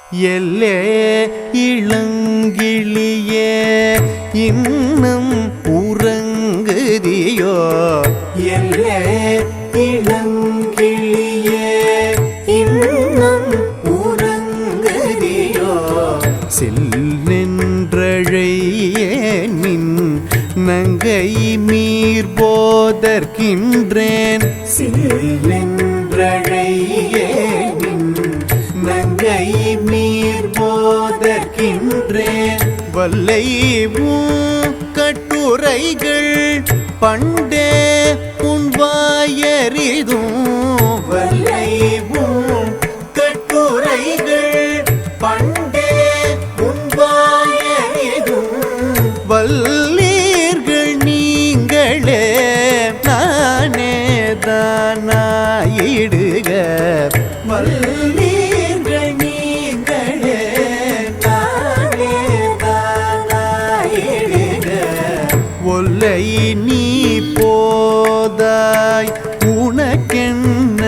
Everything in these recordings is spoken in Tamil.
எல்லே இளங்கிளியே இன்னும் உறங்குதியோ எல்லே இளங்கிளியே இன்னும் உறங்குதியோ செல்லென்றழையே நின் நங்கை மீர் போதற்கின்றேன் செல்லென்றழையே நங்கை மீர் போதற்கின்றேன் வல்லைவும் கட்டுரைகள் பண்டே உன்வாயறிதும் வல்லைவும் கட்டுரைகள் பண்டே உன்வாயறிதும் வல்லீர்கள் நீங்களே நானே தானாயிடுக வல்லீர்கள் நீங்களே நானே தானாயிடுக ஒல்லை நீ போதாய் உனக்கென்ன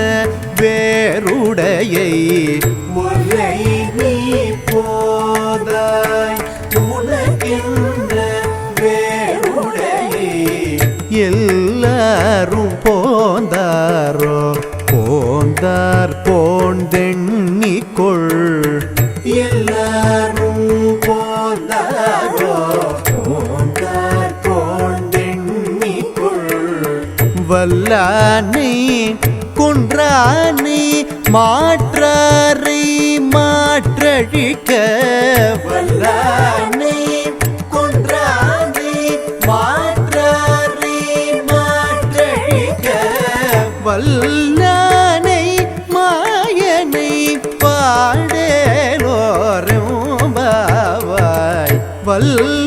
வேறுடையை ஒல்லை நீ போதாய் உனக்கென்ன வேறுடையை எல்லாரும் போந்தாரோ போந்தார் போந்தெண்ணிக்கொள் எல்லாரும் போந்தாரோ போந்தார் போந்தெண்ணிக்கொள் வல்லானை குன்றானை மாற்றாரை மாற்றழிக்க வல்லானை குன்றானை மாற்றாரை மாற்றழிக்க வல்லானை மாயனை பாடேலோரும் பாவாய் வல்ல